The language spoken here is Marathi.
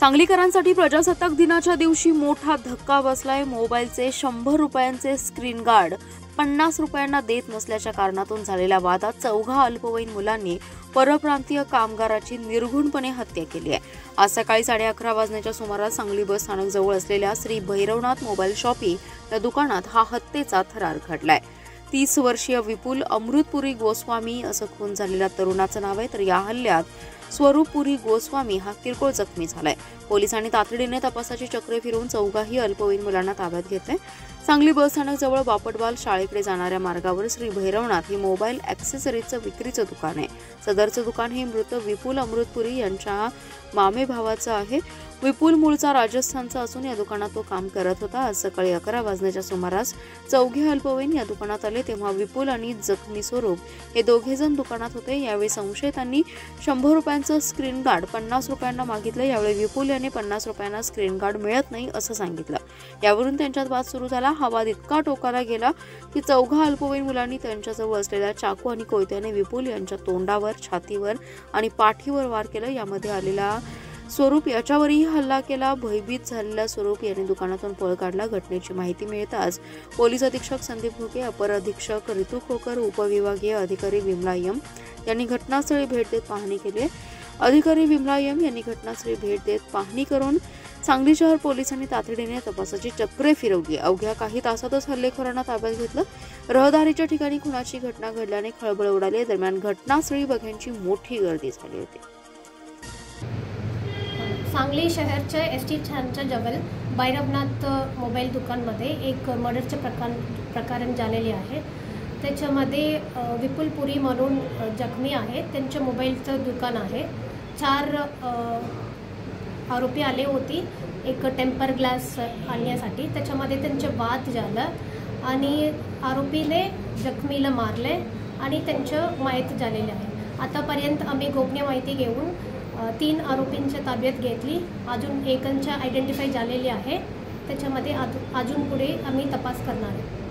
सांगलीकरांसाठी प्रजासत्ताक दिनाच्या दिवशी मोठा धक्का बसलाय। मोबाईलचे 100 रुपयांचे स्क्रीन गार्ड 50 रुपयांना देत नसल्याच्या कारणातून झालेल्या वादात चौघा अल्पवयीन मुलांनी परप्रांतीय कामगाराची निर्घृणपणे हत्या केली आहे। आज सकाळी 11:30 वाजण्याच्या सुमारास सांगली बस स्थानक जवळ असलेल्या श्री भैरवनाथ मोबाईल शॉपी या दुकानात हा हत्येचा थरार घडलाय। 30 वर्षीय विपुल अमृतपुरी गोस्वामी असं खून झालेल्या तरुणाचं नाव आहे। तर या हल्ल्यात स्वरूपपुरी गोस्वामी हा किरकोळ जखमी झालाय। पोलिसांनी तातडीने तपासाची चक्रे फिरवून चौघाही अल्पवयीन मुलांना ताब्यात घेतले। सांगली बस स्थानक जवळ बापटवाल शाळेकडे जाणाऱ्या मार्गावर श्री भैरवनाथ हे मोबाईल ॲक्सेसरीजचं विक्रीचं दुकान आहे। सदरचं दुकान हे मृत विपुल अमृतपुरी यांच्या मामे भावाचं आहे। विपुल मूळचा राजस्थानचा असून या दुकानात तो काम करत होता। आज सकाळी 11 वाजण्याच्या सुमारास चौघे अल्पवयीन या दुकानात आले, तेव्हा विपुल आणि जखमी स्वरूप हे दोघेजण दुकानात होते। यावेळी संशयितांनी 100 रुपयांचं स्क्रीन गार्ड 50 रुपयांना मागितलं। यावेळी विपुल यांनी 50 रुपयांना स्क्रीन गार्ड मिळत नाही असं सांगितलं। यावरून त्यांच्यात वाद सुरू झाला। हा वाद इतका टोकाला गेला की चौघा अल्पवयीन मुलांनी त्यांच्याजवळ असलेल्या चाकू आणि कोयत्याने विपुल यांच्या तोंडावर, छातीवर आणि पाठीवर वार केला। यामध्ये आलेला स्वरूप याच्यावरही हल्ला केला। भयभीत झालेला स्वरूप यांनी दुकानातून पळ काढला। घटनेची माहिती मिळताच पोलीस अधीक्षक संदीप घुगे, अपर अधीक्षक ऋतू खोकर, उपविभागीय अधिकारी विमला एम यांनी घटनास्थळी भेट देत पाहणी केली। अधिकारी विमला एम यांनी घटनास्थळी भेट देत पाहणी करून सांगली शहर पोलिसांनी तातडीने तपासाची चक्रे फिरवली। अवघ्या काही तासातच हल्लेखोरांना ताब्यात घेतलं। रहदारीच्या ठिकाणी खुनाची घटना घडल्याने खळबळ उडाली। दरम्यान घटनास्थळी बघ्यांची मोठी गर्दी झाली होती। सांगली शहरच्या एसटी स्टँडच्या जवळ भैरवनाथ मोबाईल दुकानमध्ये एक मर्डरचे प्रकरण झालेले आहे। त्याच्यामध्ये विपुल पुरी म्हणून जखमी आहे। त्यांच्या मोबाईलचं दुकान आहे। 4 आरोपी आले होते एक टेम्पर ग्लास आणण्यासाठी। त्याच्यामध्ये त्यांचे वाद झाला आणि आरोपीने जखमीला मारले आणि त्यांचं मयत झालेले आहे। आतापर्यंत आम्ही गोपनीय माहिती घेऊन 3 आरोपींच्या ताब्यात घेतली। अजून एकांच्या आयडेंटिफाय झालेली आहे। त्याच्यामध्ये अजून पुढे आम्ही तपास करणार आहे।